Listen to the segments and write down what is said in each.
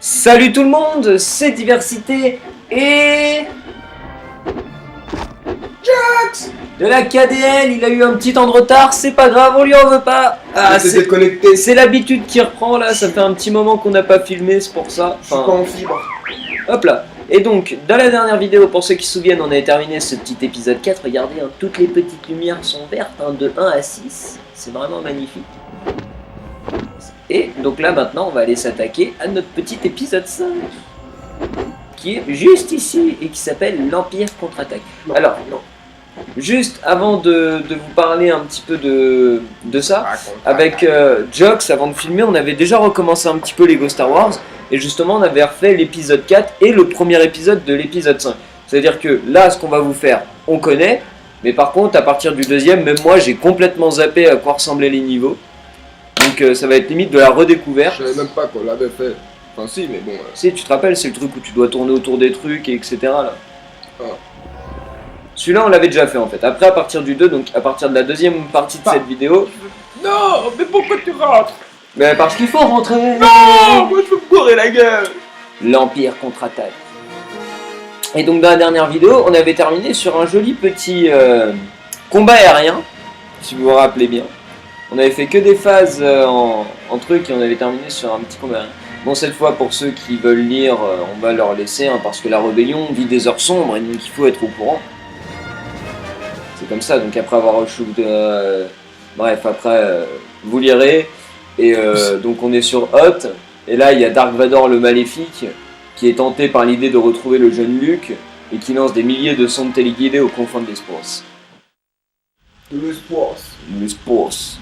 Salut tout le monde, c'est Diversité et... Jax de la KDL, il a eu un petit temps de retard, c'est pas grave, on lui en veut pas. Ah, c'est connecté. C'est l'habitude qui reprend là, ça fait un petit moment qu'on n'a pas filmé, c'est pour ça. Je suis pas en fibre. Hop là. Et donc, dans la dernière vidéo, pour ceux qui se souviennent, on avait terminé ce petit épisode 4. Regardez, hein, toutes les petites lumières sont vertes, hein, de 1 à 6. C'est vraiment magnifique. Et donc là, maintenant, on va aller s'attaquer à notre petit épisode 5. Qui est juste ici et qui s'appelle l'Empire contre-attaque. Alors, non. Juste avant de vous parler un petit peu de ça, avec Jox, avant de filmer, on avait déjà recommencé un petit peu Lego Star Wars. Et justement, on avait refait l'épisode 4 et le premier épisode de l'épisode 5. C'est-à-dire que là, ce qu'on va vous faire, on connaît. Mais par contre, à partir du deuxième, même moi, j'ai complètement zappé à quoi ressemblaient les niveaux. Donc ça va être limite de la redécouverte. Je savais même pas qu'on l'avait fait. Enfin si, mais bon... Si, tu te rappelles, c'est le truc où tu dois tourner autour des trucs, et etc. Là. Ah. Celui-là, on l'avait déjà fait en fait. Après, à partir du 2, donc à partir de la deuxième partie de cette vidéo... Non, mais pourquoi tu rentres? Mais parce qu'il faut rentrer. Non, moi je veux me bourrer la gueule. L'Empire contre-attaque. Et donc dans la dernière vidéo, on avait terminé sur un joli petit combat aérien, si vous vous rappelez bien. On avait fait que des phases en truc et on avait terminé sur un petit combat aérien. Bon, cette fois, pour ceux qui veulent lire, on va leur laisser, hein, parce que la rébellion vit des heures sombres et donc il faut être au courant. C'est comme ça, donc après avoir shoot, bref, après, vous lirez. Et donc on est sur Hoth, et là il y a Dark Vador le maléfique, qui est tenté par l'idée de retrouver le jeune Luke, et qui lance des milliers de sondes téléguidées aux confins de l'espace. L'espace.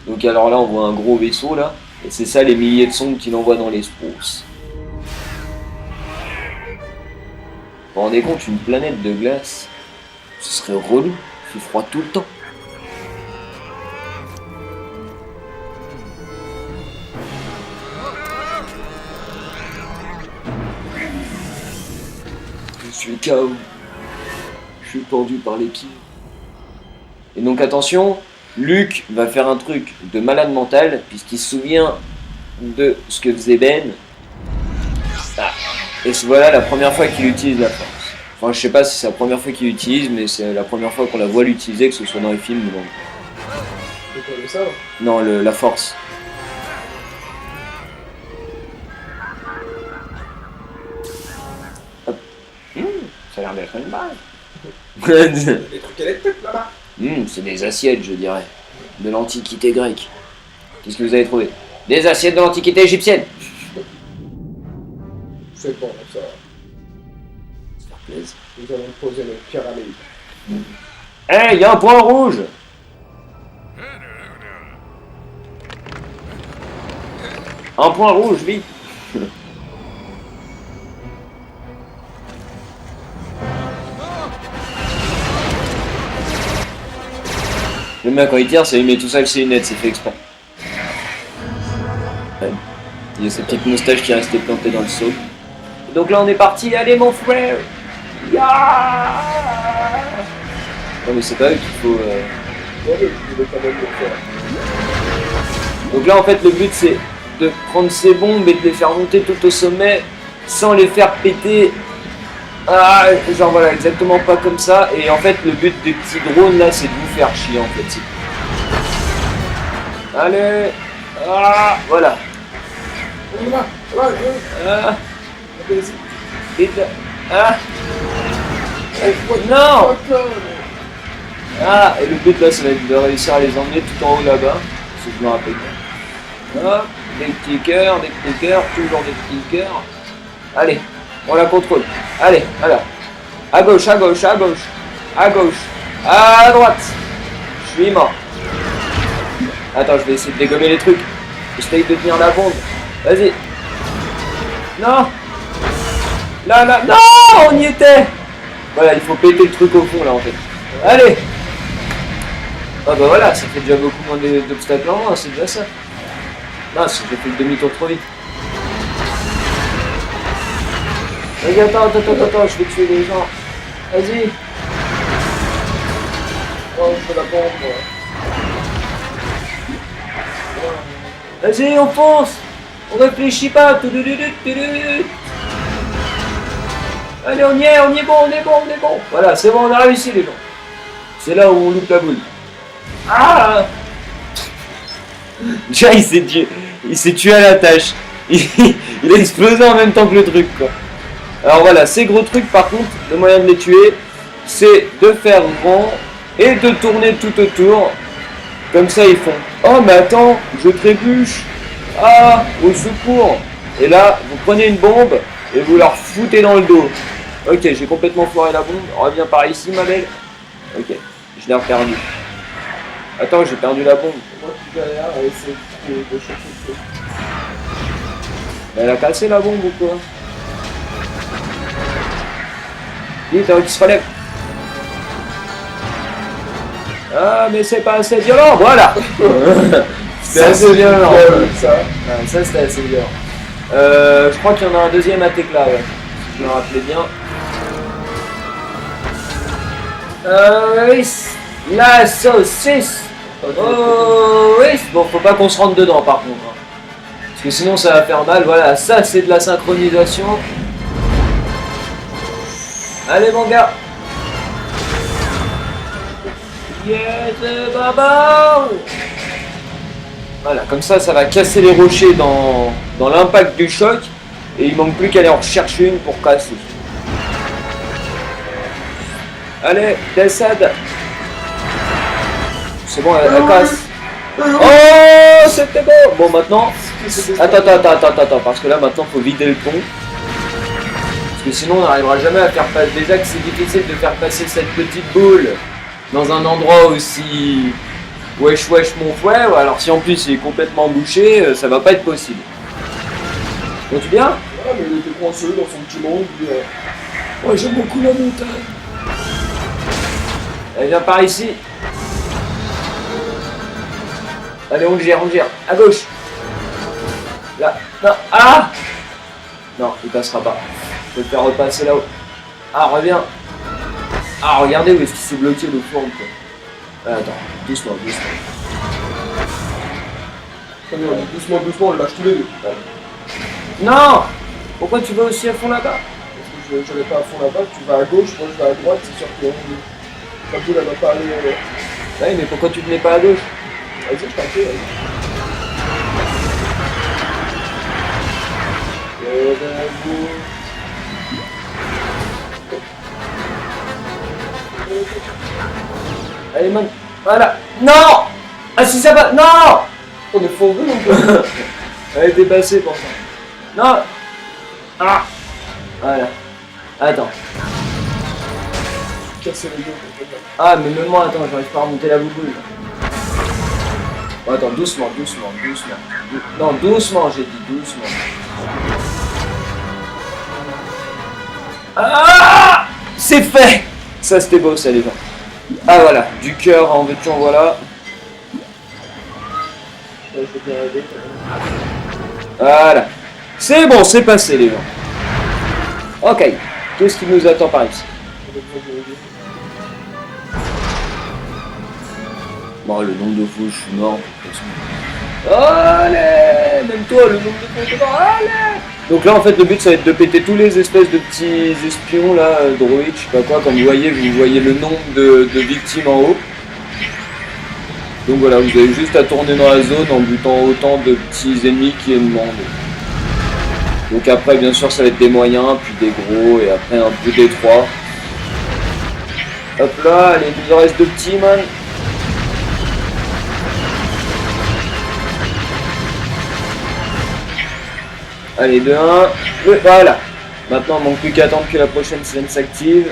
Donc alors là on voit un gros vaisseau là, et c'est ça les milliers de sondes qu'il envoie dans l'espace. Vous vous rendez compte, une planète de glace, ce serait relou, il fait froid tout le temps. Je suis KO. Je suis pendu par les pieds. Et donc attention, Luke va faire un truc de malade mental, puisqu'il se souvient de ce que faisait Ben. Ah. Et voilà la première fois qu'il utilise la force. Enfin, je sais pas si c'est la première fois qu'il l'utilise, mais c'est la première fois qu'on la voit l'utiliser, que ce soit dans les films ou dans... C'est quoi le ça? Non, la force. Ça a l'air d'être une balle. Des trucs électriques là-bas. C'est des assiettes, je dirais. De l'Antiquité grecque. Qu'est-ce que vous avez trouvé? Des assiettes de l'Antiquité égyptienne. C'est bon, ça. Ça fait plaisir. Nous allons poser notre pyramide. Hey, y a un point rouge. Un point rouge, vite. Le mec quand il tire, ça lui met tout ça avec ses lunettes, c'est fait exprès. Ouais. Il y a sa petite moustache qui est restée plantée dans le seau. Donc là on est parti, allez mon frère. Non mais c'est pas eux qu'il faut... Ouais, je vais quand même le faire. Donc là en fait le but c'est de prendre ces bombes et de les faire monter tout au sommet sans les faire péter. Ah, genre voilà, exactement pas comme ça. Et en fait le but des petits drones là c'est de vous faire chier en fait. Allez. Ah, voilà. Ah. Et ah. Non. Ah, et le but là ça va être de réussir à les emmener tout en haut là-bas. Si je me rappelle bien. Hop, des petits cœurs, toujours des petits cœurs. Allez, on la contrôle. Allez, alors. À gauche, à gauche, à gauche. À gauche. À droite. Je suis mort. Attends, je vais essayer de dégommer les trucs. J'essaye de tenir la bombe. Vas-y. Non. Là. Non, on y était. Voilà, il faut péter le truc au fond là en fait. Allez. Ah bah voilà, ça fait déjà beaucoup moins d'obstacles en moins, c'est déjà ça. Non, j'ai fait le demi-tour trop vite. Vas-y, attends, je vais tuer les gens. Vas-y. Oh, je fais la bombe, moi. Vas-y, on fonce. On réfléchit pas. Allez, on y est bon, on est bon. Voilà, c'est bon, on a réussi les gens. C'est là où on loupe la boule. Ah! Déjà, il s'est tué à la tâche. Il a explosé en même temps que le truc, quoi. Alors voilà, ces gros trucs, par contre, le moyen de les tuer, c'est de faire rond et de tourner tout autour. Comme ça, ils font « Oh, mais attends, je trébuche. Ah, au secours !» Et là, vous prenez une bombe et vous leur foutez dans le dos. Ok, j'ai complètement foiré la bombe. Reviens par ici, ma belle. Ok, je l'ai perdu. Attends, j'ai perdu la bombe. Moi qui galère à essayer de chauffer le truc. Elle a cassé la bombe ou quoi? Vite, qui se relève. Ah, mais c'est pas assez violent, voilà. C'était assez violent. Ça. Ouais, ça, c'était assez violent. Je crois qu'il y en a un deuxième à Tecla, ouais. Si je me rappelais bien. Oui, la saucisse. Oh, oui. Bon, faut pas qu'on se rentre dedans, par contre. Hein. Parce que sinon, ça va faire mal. Voilà, ça, c'est de la synchronisation. Allez, mon gars. Yes, baba. Voilà, comme ça va casser les rochers dans l'impact du choc. Et il manque plus qu'à aller en rechercher une pour casser. Allez, descend. C'est bon, elle casse. Oh, c'était beau. Bon, maintenant... Attends, parce que là, maintenant, faut vider le pont. Parce que sinon, on n'arrivera jamais à faire passer... Déjà que c'est difficile de faire passer cette petite boule dans un endroit aussi... Wesh mon fouet, alors si en plus il est complètement bouché, ça va pas être possible. Continue bien? Ouais, mais il était coincé dans son petit monde. Ouais, j'aime beaucoup la montagne. Allez, viens par ici. Allez, on le gère. À gauche. Là. Non. Ah! Non, il passera pas. Je vais le faire repasser là-haut. Ah, reviens. Ah, regardez où est-ce qu'il s'est bloqué le fond, quoi. Attends, doucement. Doucement, on le lâche tous les deux. Non! Pourquoi tu vas aussi à fond là-bas? Parce que je vais pas à fond là-bas, tu vas à gauche, moi je vais à droite, c'est sûr que la boule elle va pas aller. Oui, mais pourquoi tu venais pas à gauche? Vas-y, je t'en prie, vas-y. Allez, man. Voilà. Non! Ah, si ça va. Non! On est fondé non plus. Elle est dépassée pour ça. Non! Ah! Voilà. Attends. Casser les deux, complètement. Ah, mais même moi, attends, j'arrive pas à remonter la bouboule. Attends, doucement. Non, doucement, j'ai dit doucement. Ah! C'est fait! Ça, c'était beau, ça, les gens. Ah, voilà. Du cœur en veux-tu, en voilà. Je vais bien aider. Voilà. C'est bon, c'est passé, les gens. Ok. Qu'est-ce qui nous attend par ici? Bon, le nombre de fois, je suis mort. Allez! Même toi, le nombre de fois, je suis mort. Allez! Donc là, en fait, le but, ça va être de péter tous les espèces de petits espions, là, droïdes, je sais pas quoi. Comme vous voyez le nombre de victimes en haut. Donc voilà, vous avez juste à tourner dans la zone en butant autant de petits ennemis qui demandent. Donc après, bien sûr, ça va être des moyens, puis des gros, et après un peu des trois. Hop là, allez, il nous en reste deux petits, man. Allez, 2-1. Voilà. Maintenant, il manque plus qu'à attendre que la prochaine scène s'active.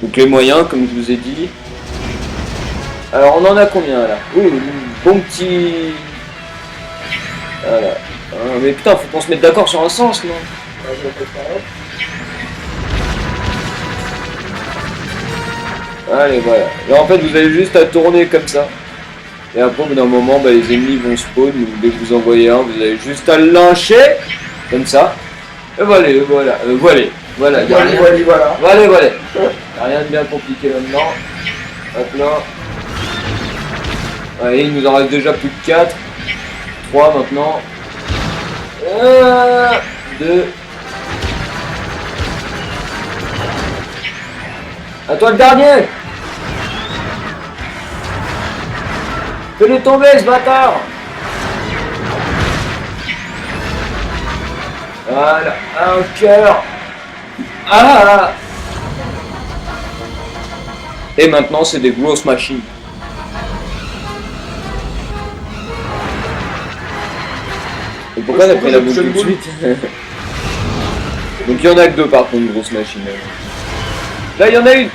Donc les moyens, comme je vous ai dit. Alors, on en a combien, là? Ouh, bon petit... Voilà. Mais putain, faut qu'on se mette d'accord sur un sens, non? Allez, voilà. Là, en fait, vous avez juste à tourner comme ça. Et après, au bout d'un moment, bah, les ennemis vont spawn. Donc, dès que vous envoyez un, vous avez juste à le lyncher. Comme ça. Et voilà. Voilà. Y a rien. Voilà. Y a rien de bien compliqué là-dedans. Hop là. Allez, il nous en reste déjà plus de 4. 3 maintenant. 2. À toi le dernier. Fais-le tomber ce bâtard. Voilà, un cœur. Ah. Et maintenant c'est des grosses machines. Et pourquoi on a pris la boule tout de suite? Donc il y en a que 2 par contre, grosses machines. Là il y en a une.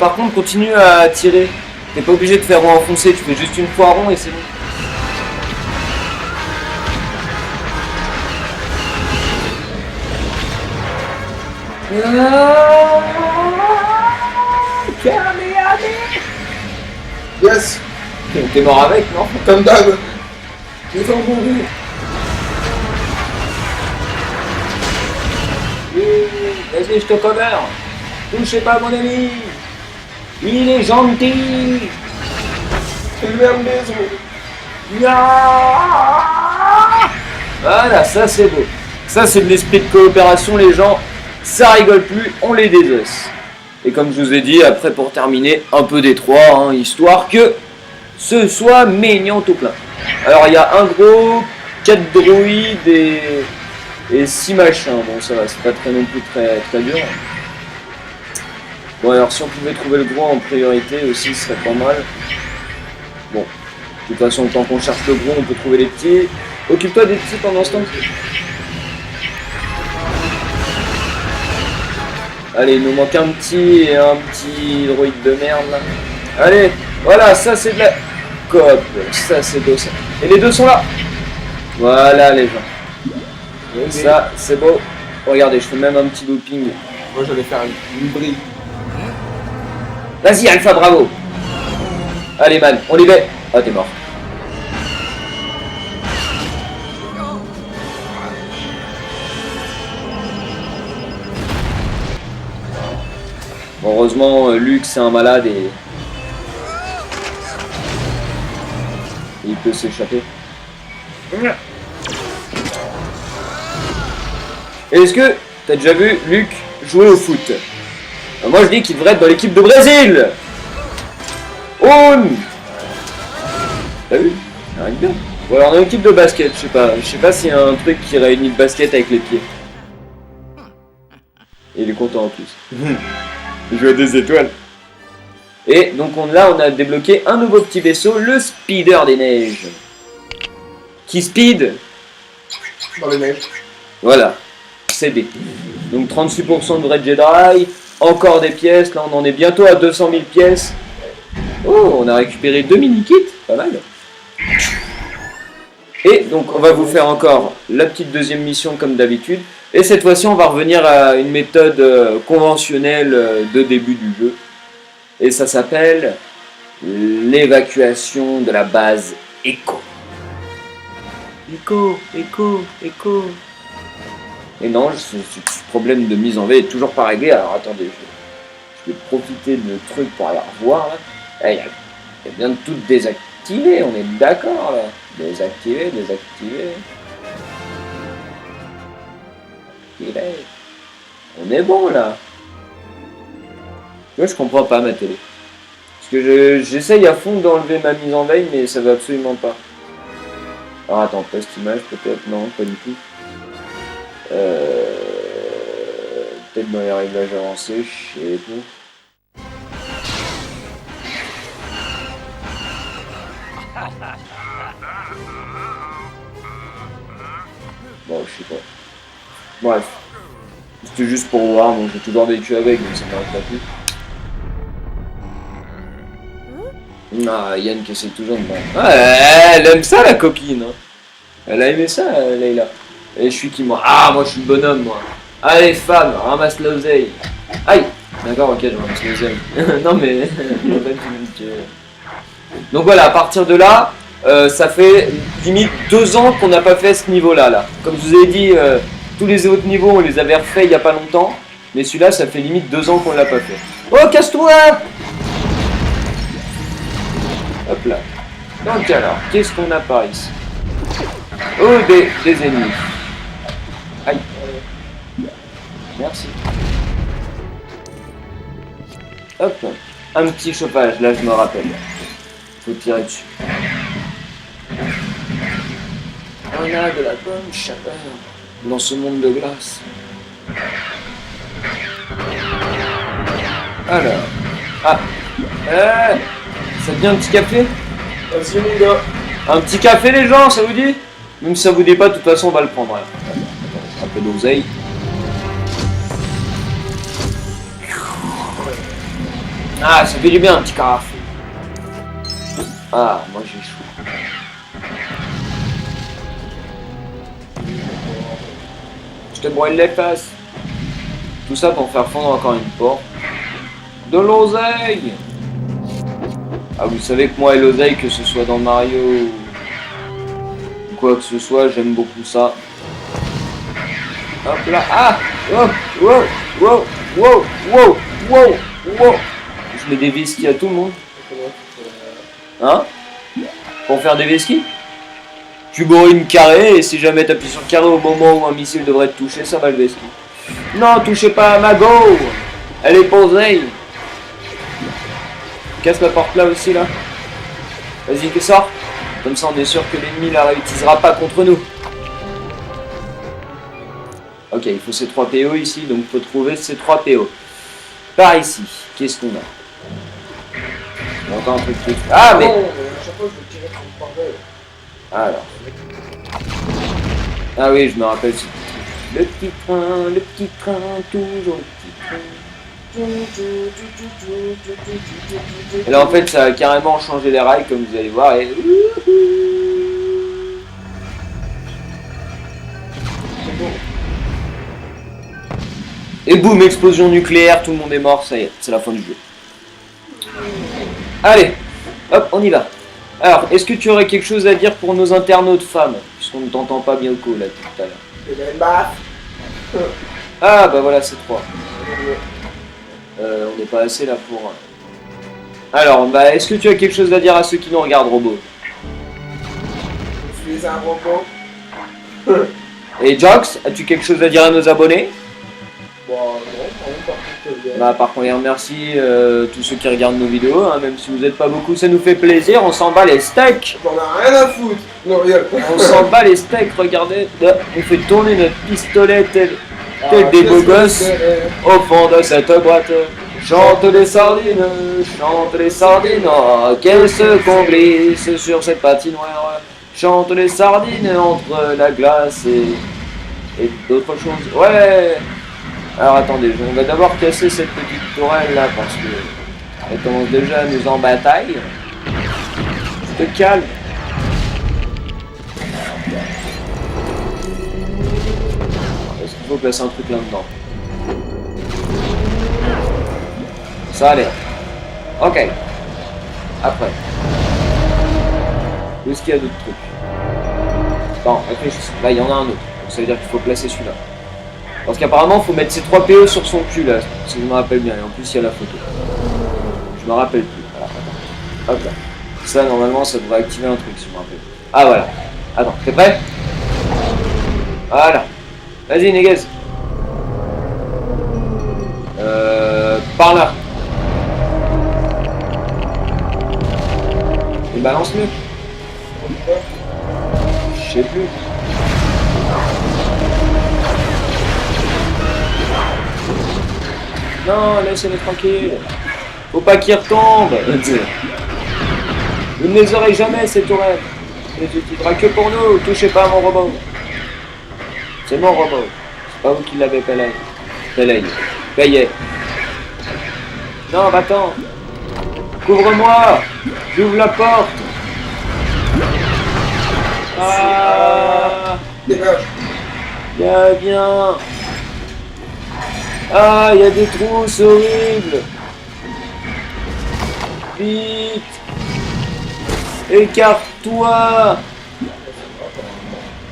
Par contre continue à tirer. T'es pas obligé de faire rond enfoncé, tu fais juste une fois rond et c'est bon. Yes. T'es mort avec, non? Comme d'hab. Je vais mourir. Vas-y, je te cover. Touchez pas mon ami. Il est gentil. C'est le même maison. Voilà, ça c'est beau. Ça c'est de l'esprit de coopération, les gens. Ça rigole plus, on les désosse. Et comme je vous ai dit, après pour terminer, un peu d'étroit, hein, histoire que ce soit mignon tout plein. Alors il y a un gros, 4 droïdes et 6 machins. Bon ça va, c'est pas très non plus très dur. Bon alors si on pouvait trouver le gros en priorité aussi, ce serait pas mal. Bon, de toute façon tant qu'on cherche le gros, on peut trouver les petits. Occupe-toi des petits pendant ce temps. Allez, il nous manque un petit et un petit droïde de merde là. Allez, voilà, ça c'est de la coop, ça c'est beau ça. Et les deux sont là. Voilà les gens. Et ça c'est beau. Regardez, je fais même un petit looping. Moi j'allais faire une brille. Vas-y Alpha, bravo. Allez man, on y va. Ah t'es mort. Bon, heureusement, Luke c'est un malade et il peut s'échapper. Est-ce que t'as déjà vu Luke jouer au foot? Moi je dis qu'il devrait être dans l'équipe de Brésil. Oh, t'as vu? Ça arrive bien. Ou alors dans l'équipe de basket, je sais pas s'il y a un truc qui réunit le basket avec les pieds. Et il est content en plus. Il joue à des étoiles. Et donc là on a débloqué un nouveau petit vaisseau, le Speeder des neiges. Qui speed Dans les neiges. Voilà, CD. Donc 36% de vrai Jedi, encore des pièces, là on en est bientôt à 200 000 pièces. Oh, on a récupéré 2 mini-kits, pas mal. Et donc on va vous faire encore la petite deuxième mission comme d'habitude. Et cette fois-ci on va revenir à une méthode conventionnelle de début du jeu. Et ça s'appelle l'évacuation de la base Echo. Echo. Et non, ce problème de mise en V est toujours pas réglé. Alors attendez, je vais profiter de trucs pour aller revoir là. Il y a bien de tout désactiver, on est d'accord là. Désactiver. On est bon là. Moi je comprends pas ma télé. Parce que j'essaye à fond d'enlever ma mise en veille, mais ça va absolument pas. Alors attends, post image peut-être, non, pas du tout. Peut-être dans les réglages avancés, je sais pas. Bon, je sais pas. Bref. C'était juste pour voir, donc j'ai toujours vécu avec, donc ça m'arrête pas plus. Ah, Yann qui essaie toujours de me... Ah, elle aime ça la coquine, hein. Elle a aimé ça, Leïla. Et je suis qui moi? Ah, moi je suis le bonhomme, moi. Allez, femme, ramasse l'oseille. Aïe. D'accord, ok, je ramasse l'oseille. Non mais... Donc voilà, à partir de là, ça fait limite 2 ans qu'on n'a pas fait ce niveau-là. Là. Comme je vous ai dit, tous les autres niveaux, on les avait refaits il n'y a pas longtemps. Mais celui-là, ça fait limite 2 ans qu'on l'a pas fait. Oh, casse-toi! Hop là. Donc alors, qu'est-ce qu'on a par ici? Oh, des ennemis. Aïe. Merci. Hop. Un petit chauffage, là je me rappelle. Faut tirer dessus. On a de la bonne chaleur dans ce monde de glace. Alors. Ah. Ça devient un petit café? Vas-y mon gars. Un petit café les gens, ça vous dit? Même si ça vous dit pas, de toute façon on va le prendre. Hein. Un peu d'oseille. Ah, ça fait du bien un petit café. Ah, moi j'ai chaud. Je te broie les fesses. Tout ça pour faire fondre encore une porte. De l'oseille. Ah, vous savez que moi et l'oseille, que ce soit dans Mario ou quoi que ce soit, j'aime beaucoup ça. Hop là. Ah. Oh, wow, wow, wow, wow, wow, wow. Je mets des whisky à tout le monde. Hein? Pour faire des whisky? Tu bourrines carré et si jamais t'appuies sur carré au moment où un missile devrait te toucher, ça va le whisky. Non, touchez pas à ma go. Elle est posée. Casse la porte là aussi là. Vas-y, que sort. Comme ça on est sûr que l'ennemi la réutilisera pas contre nous. Ok, il faut ces 3 PO ici, donc il faut trouver ces 3 PO. Par ici, qu'est-ce qu'on a? On a encore un truc qui... Ah mais... À chaque fois je vais tirer sur le bordel. Alors. Ah oui, je me rappelle ce petit truc. Le petit train, toujours le petit train. Et là en fait ça a carrément changé les rails comme vous allez voir et... Et boum, explosion nucléaire, tout le monde est mort, ça y est, c'est la fin du jeu. Allez, hop, on y va. Alors, est-ce que tu aurais quelque chose à dire pour nos internautes femmes? Puisqu'on ne t'entend pas bien au coup là tout à l'heure. Ah bah voilà, c'est 3. On n'est pas assez là pour... Alors, bah, est-ce que tu as quelque chose à dire à ceux qui nous regardent, robot? Je suis un robot. Et Jox, as-tu quelque chose à dire à nos abonnés? Bon, non, par contre, Bah, par contre, merci tous ceux qui regardent nos vidéos, hein, même si vous n'êtes pas beaucoup, ça nous fait plaisir, on s'en bat les steaks. j'en ai rien à foutre. Non, regarde. On s'en bat les steaks, regardez, là, on fait tourner notre pistolet tel des beaux gosses au fond de cette boîte. Chante les sardines, oh, qu'elles se comblissent sur cette patinoire. Chante les sardines entre la glace et d'autres choses. Ouais. Alors attendez, on va d'abord casser cette petite tourelle là parce que elle commence déjà à nous en bataille. Je te calme. Est-ce qu'il faut placer un truc là-dedans? Ça a l'air. Ok. Après. Où est-ce qu'il y a d'autres trucs? Bon, réfléchissez. Là, il y en a un autre. Donc, ça veut dire qu'il faut placer celui-là. Parce qu'apparemment, il faut mettre ces 3 PE sur son cul, là. Si je me rappelle bien. Et en plus, il y a la photo. Je me rappelle plus. Voilà, attends. Hop là. Ça, normalement, ça devrait activer un truc, si je me rappelle. Ah, voilà. Attends, t'es prêt? Voilà. Vas-y, Néguez. Par là. Et balance-le. Je sais plus. Non, laissez-les tranquilles. Faut pas qu'ils retombent. Vous ne les aurez jamais, ces tourelles. Ne les utilisera que pour nous. Touchez pas à mon robot. C'est mon robot. C'est pas vous qui l'avez payé. Non, va-t'en. Couvre-moi. J'ouvre la porte. Ah. Dégage. Bien. Ah, il y a des trous, c'est horrible. Vite. Écarte-toi.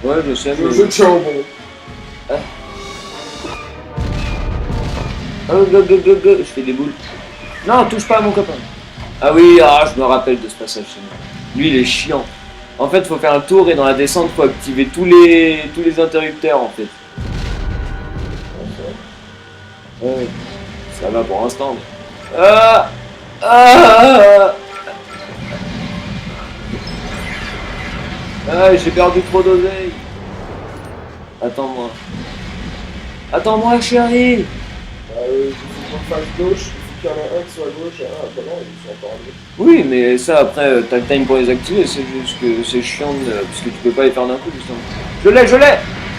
Ouais, je sais, mais... Je tiens au bon. Je fais des boules. Non, touche pas à mon copain. Ah oui, je me rappelle de ce passage. Lui, il est chiant. En fait, faut faire un tour et dans la descente, faut activer tous les interrupteurs en fait. Ouais, ça va pour l'instant. J'ai perdu trop d'oseille. Attends-moi. Attends-moi, chérie. Il faut qu'on fasse gauche, il faut qu'il y en ait un qui soit à gauche et un à droite, ils sont encore en gauche. Oui, mais ça après, t'as le time pour les activer, c'est juste que c'est chiant parce que tu peux pas les faire d'un coup justement. Je l'ai.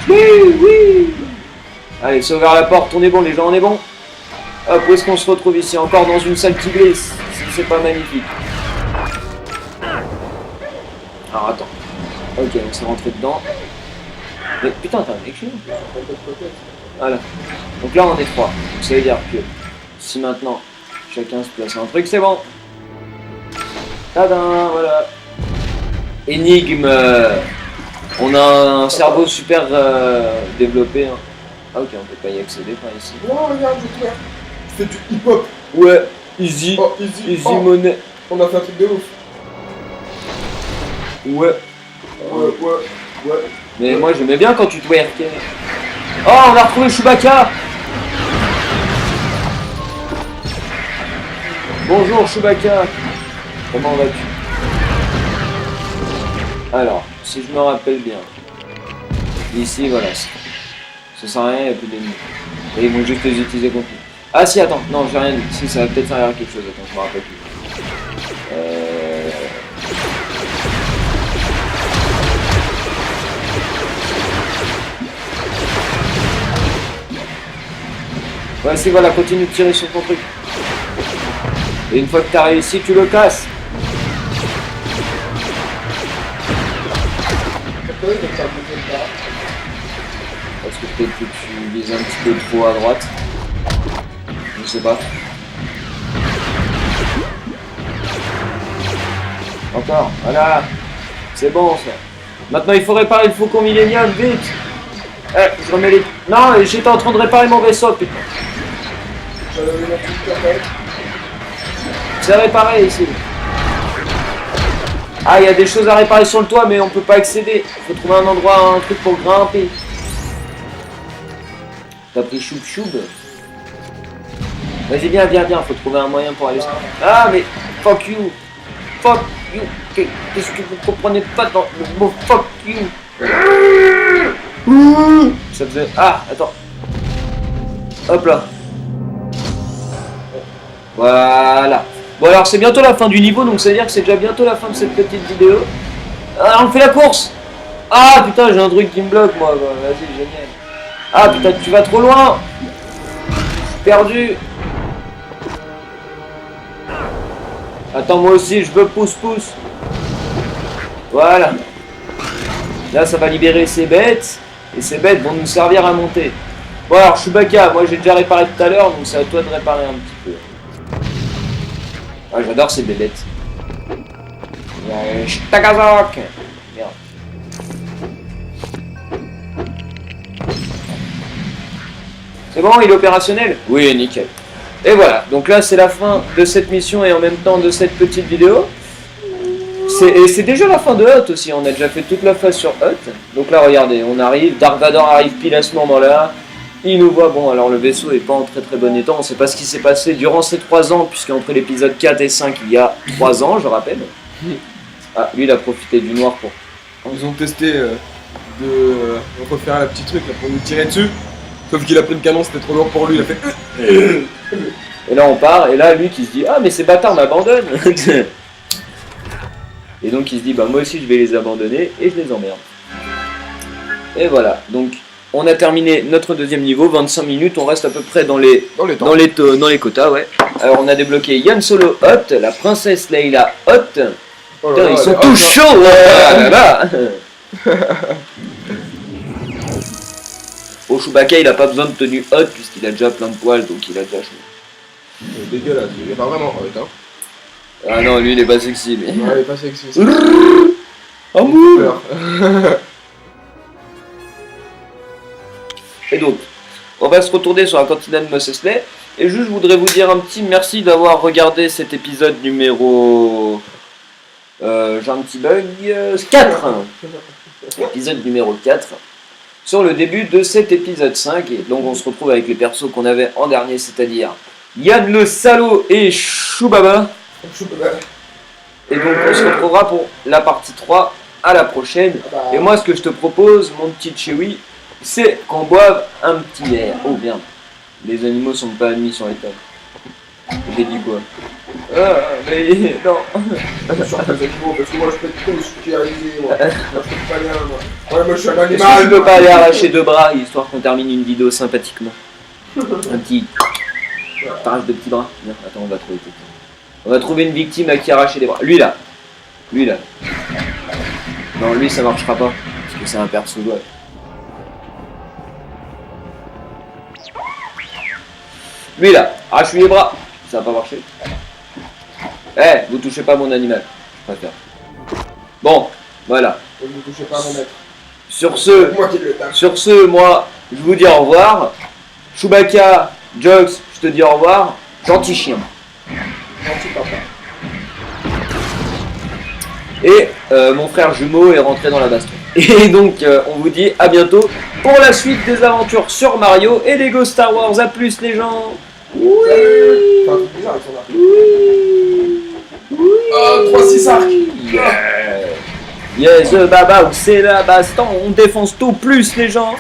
Oui. Allez, c'est ouvert la porte, on est bon les gens, on est bon. Hop, où est-ce qu'on se retrouve ici? Encore dans une salle qui glisse, c'est pas magnifique. Alors attends. Ok, on s'est rentré dedans. Mais putain, t'as un mec chez nous. Voilà. Donc là on est 3. Donc ça veut dire que si maintenant chacun se place un truc, c'est bon. Tadam, voilà. Énigme. On a un cerveau super développé. Hein. Ah ok, on peut pas y accéder par ici. Non, regarde, je claire. Tu fais du hip-hop. Ouais, easy. Oh, easy. Money. On a fait un truc de ouf. Ouais. Ouais. Mais moi j'aimais bien quand tu twerkais. Oh, on a retrouvé Chewbacca. Bonjour Chewbacca. Comment vas-tu? Alors, si je me rappelle bien, ici voilà, ça sert à rien, il n'y a plus d'ennemis. Et ils vont juste les utiliser contre nous. Ah si, attends, non, j'ai rien dit. Si, ça va peut-être servir à quelque chose, attends, je me rappelle plus. Ouais, si, voilà, continue de tirer sur ton truc. Et une fois que t'as réussi, tu le casses. Parce que peut-être que tu vises un petit peu trop à droite. Je sais pas. Encore, voilà. C'est bon ça. Maintenant il faut réparer le Faucon Millenium, vite. Je remets les... Non, j'étais en train de réparer mon vaisseau, putain. C'est réparé ici. Ah, il y a des choses à réparer sur le toit, mais on peut pas accéder. Faut trouver un endroit, un truc pour grimper. T'as pris choub. Vas-y, viens, faut trouver un moyen pour aller... Ah, mais... Fuck you. Qu'est-ce que vous comprenez pas dans le mot fuck you? Ça faisait... Ah, attends. Hop là. Voilà. Bon alors c'est bientôt la fin du niveau, donc ça veut dire que c'est déjà bientôt la fin de cette petite vidéo. Alors on fait la course. Ah putain, j'ai un truc qui me bloque moi. Vas-y, génial. Ah putain, tu vas trop loin. Je suis perdu. Attends, moi aussi je veux pouce. Voilà. Là ça va libérer ces bêtes. Et ces bêtes vont nous servir à monter. Bon alors Chewbacca, moi j'ai déjà réparé tout à l'heure, donc c'est à toi de réparer un petit peu. Ah, j'adore ces bébêtes. Tagazok. Merde. C'est bon, il est opérationnel? Oui, nickel. Et voilà, donc là c'est la fin de cette mission et en même temps de cette petite vidéo. Et c'est déjà la fin de Hut aussi, on a déjà fait toute la phase sur Hut. Donc là regardez, on arrive, Dark Vador arrive pile à ce moment-là. Il nous voit, bon alors le vaisseau est pas en très bon état, on sait pas ce qui s'est passé durant ces 3 ans, puisque entre l'épisode 4 et 5 il y a 3 ans, je rappelle. Ah, lui il a profité du noir pour... Ils ont testé de refaire la petite truc là, pour nous tirer dessus, sauf qu'il a pris le canon, c'était trop lourd pour lui, il a fait... Et là on part, et là lui qui se dit, ah mais ces bâtards m'abandonnent. Et donc il se dit, bah moi aussi je vais les abandonner, et je les emmerde. Et voilà, donc... On a terminé notre deuxième niveau, 25 minutes, on reste à peu près dans les quotas, ouais. Alors on a débloqué Yann Solo Hut, la princesse Leila Hut. Oh là putain, là, ils sont tous chauds, là. Oh, Chewbacca il a pas besoin de tenue Hut puisqu'il a déjà plein de poils, donc il a déjà chaud. C'est dégueulasse, il est pas vraiment Hut, hein. Ah non, lui il est pas sexy, mais... Ouais, il est pas sexy. Amour. Et donc, on va se retourner sur la cantina de Mos Eisley. Et juste, je voudrais vous dire un petit merci d'avoir regardé cet épisode numéro... j'ai un petit bug... 4. Épisode numéro 4. Sur le début de cet épisode 5. Et donc on se retrouve avec les persos qu'on avait en dernier, c'est-à-dire Yann le salaud et Choubaba. Et donc on se retrouvera pour la partie 3 à la prochaine. Et moi ce que je te propose, mon petit Chewy, c'est qu'on boive un petit verre. Oh merde, les animaux sont pas admis sur les tables. J'ai dit quoi? Mais non. Sur les animaux, parce que moi je peux être con, je suis réalisé, moi. Moi je peux pas bien, moi. Ouais, moi je suis un Est-ce que animal. je peux pas aller arracher 2 bras, histoire qu'on termine une vidéo sympathiquement? Un petit... T'arraches 2 petits bras. Bien, attends, on va trouver quelqu'un. On va trouver une victime à qui arracher des bras. Lui là. Lui là. Non, lui ça marchera pas. Parce que c'est un perso doigt. Lui là. Arrache-lui les bras. Ça va pas marcher. Eh, vous touchez pas mon animal. Je préfère. Bon, voilà. Ne me touchez pas à mon maître. Sur ce, Moi qui le tape. moi, je vous dis au revoir. Chewbacca, Jox, je te dis au revoir. Gentil chien. Gentil papa. Et mon frère jumeau est rentré dans la baston. Et donc, on vous dit à bientôt pour la suite des aventures sur Mario et Lego Star Wars. A plus les gens. Oui. C'est un truc bizarre avec son arc. Oh, 3-6 arcs. Yeah. Yes, baba, c'est la baston. On défonce tout plus les gens.